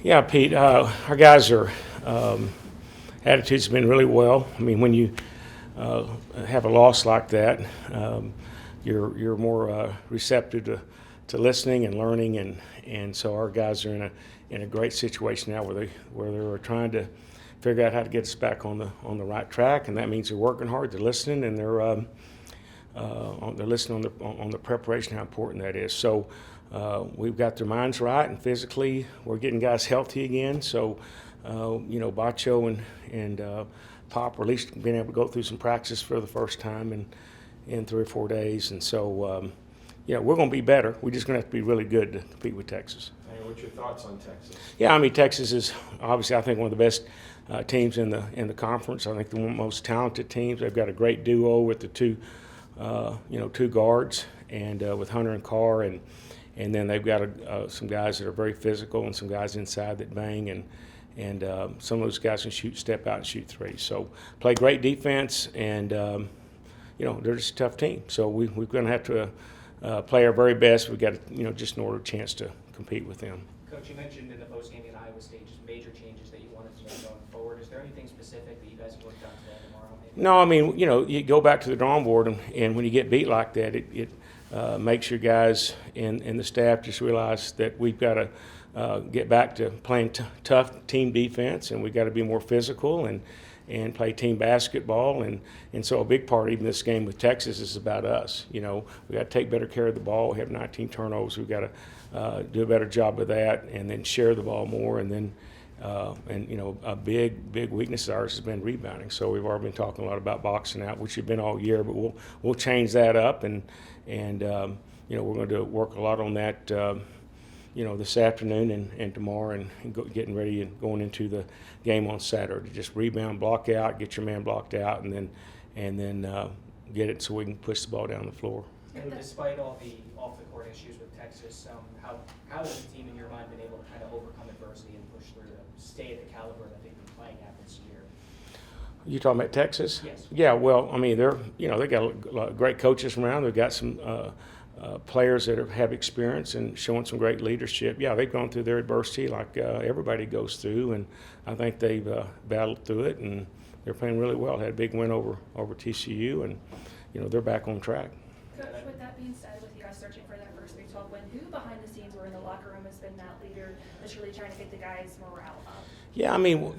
Yeah, Pete, our guys are attitudes have been really well. I mean, when you have a loss like that, you're more receptive to listening and learning, and so our guys are in a great situation now where they're trying to figure out how to get us back on the right track, and that means they're working hard, they're listening, and they're listening on the preparation, how important that is. So we've got their minds right, and physically we're getting guys healthy again. So Bacho and Pop are at least being able to go through some practice for the first time in 3 or 4 days, and so we're going to be better. We're just going to have to be really good to compete with Texas. Hey, what's your thoughts on Texas? Yeah, I mean, Texas is obviously, I think, one of the best teams in the conference. I think the most talented teams. They've got a great duo with the two guards, and with Hunter and Carr, and then they've got some guys that are very physical and some guys inside that bang, and some of those guys can step out and shoot three. So play great defense, and they're just a tough team. So we're going to have to play our very best. We've got to, just in order a chance to compete with them. Coach, you mentioned in the postgame in Iowa State just major changes that you wanted to make going forward. Is there anything specific that you guys have worked on today, tomorrow? Maybe? No, I mean, you go back to the drawing board, and when you get beat like that, it makes your guys and the staff just realize that we've got to get back to playing tough team defense, and we've got to be more physical and play team basketball. And so a big part, even this game with Texas, is about us. We got to take better care of the ball. We have 19 turnovers. We've got to do a better job of that, and then share the ball more. And then, a big weakness of ours has been rebounding. So we've already been talking a lot about boxing out, which has been all year, but we'll change that up, and we're going to work a lot on that. This afternoon and tomorrow, and getting ready and going into the game on Saturday. Just rebound, block out, get your man blocked out, and then get it so we can push the ball down the floor. And despite all the off-the-court issues with Texas, how has the team, in your mind, been able to kind of overcome adversity and push through to stay at the caliber that they've been playing at this year? You talking about Texas? Yes. Yeah. Well, I mean, they got a lot of great coaches around. They've got some players that have experience and showing some great leadership. Yeah, they've gone through their adversity like everybody goes through, and I think they've battled through it, and they're playing really well. Had a big win over TCU, and they're back on track. Coach, with that being said, with you guys searching for that first Big 12 win, who behind the scenes or in the locker room has been that leader that's really trying to get the guys' morale up? Yeah, I mean,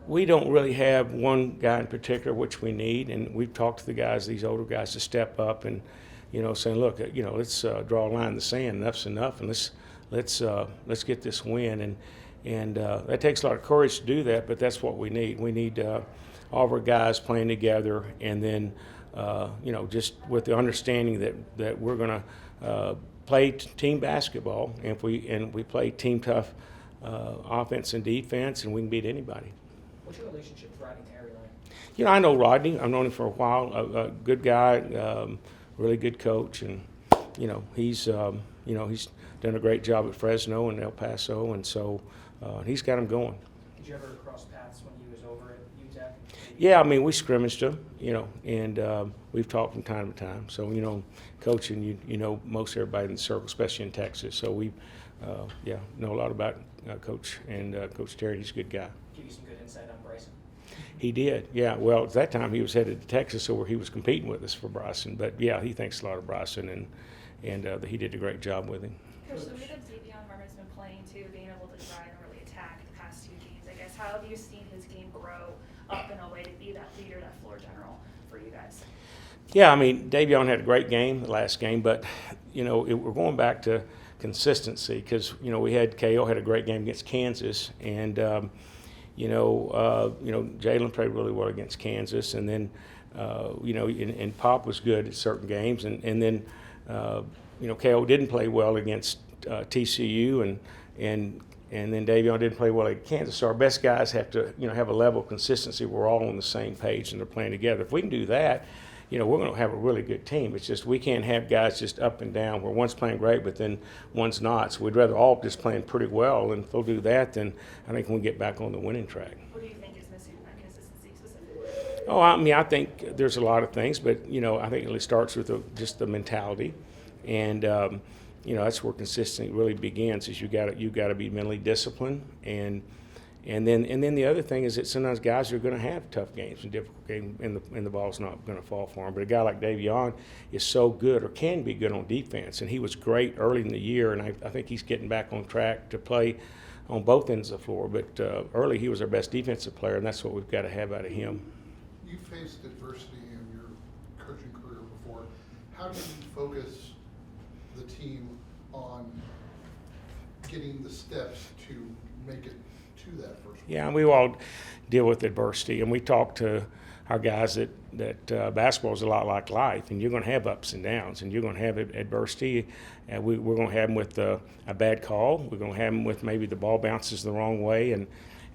we don't really have one guy in particular which we need, and we've talked to the guys, these older guys, to step up and saying, look, let's draw a line in the sand. Enough's enough, and let's get this win. And that takes a lot of courage to do that, but that's what we need. We need all of our guys playing together, and then just with the understanding that we're going to play team basketball, and we play team tough offense and defense, and we can beat anybody. What's your relationship with Rodney Terry like? I know Rodney. I've known him for a while. A good guy. Really good coach, and he's done a great job at Fresno and El Paso, and so he's got him going. Did you ever cross paths when he was over at UTEP? Yeah, I mean, we scrimmaged him, and we've talked from time to time. So coaching, most everybody in the circle, especially in Texas. So we know a lot about Coach and Coach Terry. He's a good guy. Give you some good insight on Bryson. He did, yeah. Well, at that time he was headed to Texas, so where he was competing with us for Bryson. But yeah, he thinks a lot of Bryson, and he did a great job with him. Coach, the way that Davion Marmon's been playing too, being able to drive and really attack the past 2 games, I guess, how have you seen his game grow up in a way to be that leader, that floor general for you guys? Yeah, I mean, Davion had a great game the last game, but we're going back to consistency because we had KO had a great game against Kansas, and Jalen played really well against Kansas, and then, and Pop was good at certain games, and then, KO didn't play well against TCU, and then Davion didn't play well at Kansas. So our best guys have to, have a level of consistency. We're all on the same page and they're playing together. If we can do that, we're going to have a really good team. It's just we can't have guys just up and down where one's playing great but then one's not. So we'd rather all just playing pretty well, and if they'll do that, then I think we'll get back on the winning track. What do you think is missing in that consistency specifically? Oh, I mean, I think there's a lot of things, but I think it really starts with just the mentality, and that's where consistency really begins. Is you got to be mentally disciplined, and then the other thing is that sometimes guys are going to have tough games and difficult games, and the ball's not going to fall for them. But a guy like Davion is so good, or can be good on defense, and he was great early in the year, and I think he's getting back on track to play on both ends of the floor. But early he was our best defensive player, and that's what we've got to have out of him. You faced adversity in your coaching career before. How do you focus the team on getting the steps to make it to that first one? Yeah, and we all deal with adversity, and we talk to our guys that basketball is a lot like life, and you're going to have ups and downs, and you're going to have adversity. And we're going to have them with a bad call. We're going to have them with maybe the ball bounces the wrong way,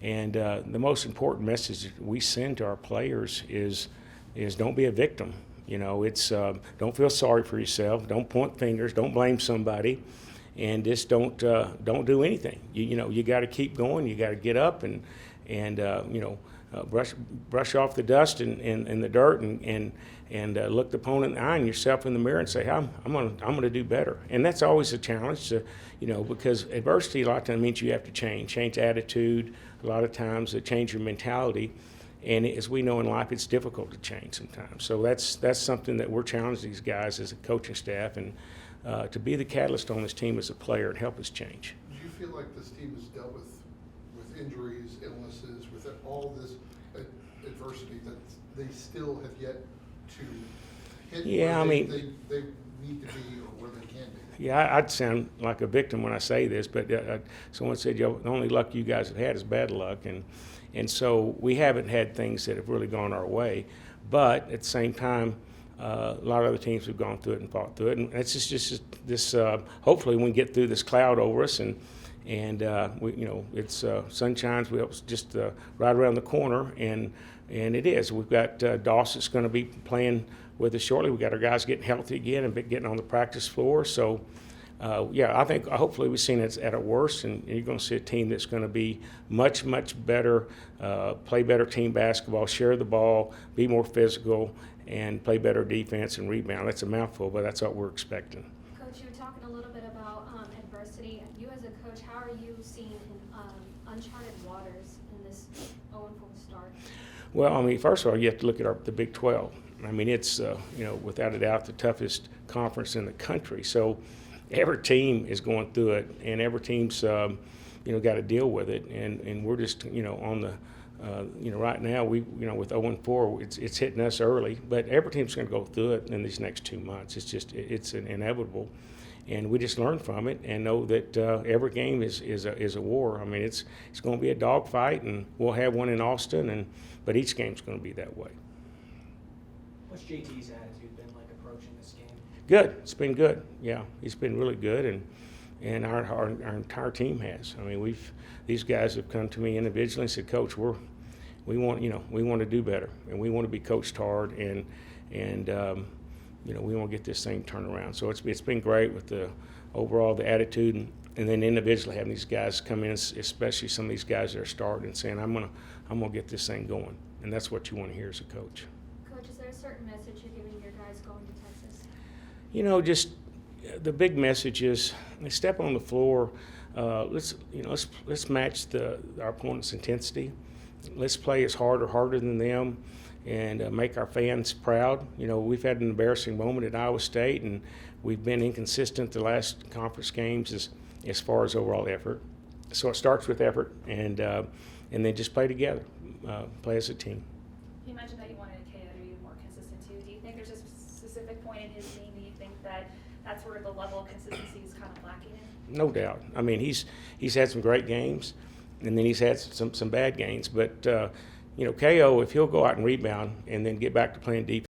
and the most important message we send to our players is don't be a victim. It's don't feel sorry for yourself. Don't point fingers. Don't blame somebody, and just don't do anything. You got to keep going. You got to get up and brush off the dust and the dirt and look the opponent in the eye and yourself in the mirror and say, I'm going to do better. And that's always a challenge, because adversity a lot of times means you have to change attitude. A lot of times change your mentality. And as we know in life, it's difficult to change sometimes. So that's something that we're challenging these guys as a coaching staff, and to be the catalyst on this team as a player and help us change. Do you feel like this team has dealt with injuries, illnesses, with all this adversity that they still have yet to hit Yeah, where I they need to be or where they can be? Yeah, I'd sound like a victim when I say this, but someone said, the only luck you guys have had is bad luck. And so we haven't had things that have really gone our way. But at the same time, a lot of other teams have gone through it and fought through it. And it's just this, hopefully we can get through this cloud over us, and it's sun shines just right around the corner, and it is. We've got Dawson's going to be playing with us shortly. We've got our guys getting healthy again and getting on the practice floor. So, I think hopefully we've seen it at our worst, and you're going to see a team that's going to be much, much better, play better team basketball, share the ball, be more physical, and play better defense and rebound. That's a mouthful, but that's what we're expecting. Coach, you were talking a little bit about adversity. You as a coach, how are you seeing uncharted waters in this 0-4 start? Well, first of all, you have to look at the Big 12. It's, without a doubt, the toughest conference in the country. So every team is going through it, and every team's, got to deal with it. And we're just, on the, right now, with 0-4, it's hitting us early. But every team's going to go through it in these next 2 months. It's inevitable. And we just learn from it and know that every game is a war. It's going to be a dogfight, and we'll have one in Austin, but each game's going to be that way. What's JT's attitude been like approaching this game? Good. It's been good. Yeah, he's been really good, and our entire team has. These guys have come to me individually and said, Coach, we want to do better, and we want to be coached hard, and we want to get this thing turned around. So it's been great with the overall the attitude, and then individually having these guys come in, especially some of these guys that are starting and saying, I'm gonna get this thing going, and that's what you want to hear as a coach. Coach, is there a certain message you're giving your guys going to Texas? Just the big message is they step on the floor. Let's match our opponent's intensity. Let's play as hard or harder than them, and make our fans proud. We've had an embarrassing moment at Iowa State, and we've been inconsistent the last conference games as far as overall effort. So it starts with effort, and then just play together, play as a team. You mentioned that you wanted KO to be more consistent too. Do you think there's a specific point in his game that you think that's where the level of consistency is kind of lacking in? No doubt. He's had some great games, and then he's had some bad games. But KO, if he'll go out and rebound and then get back to playing defense,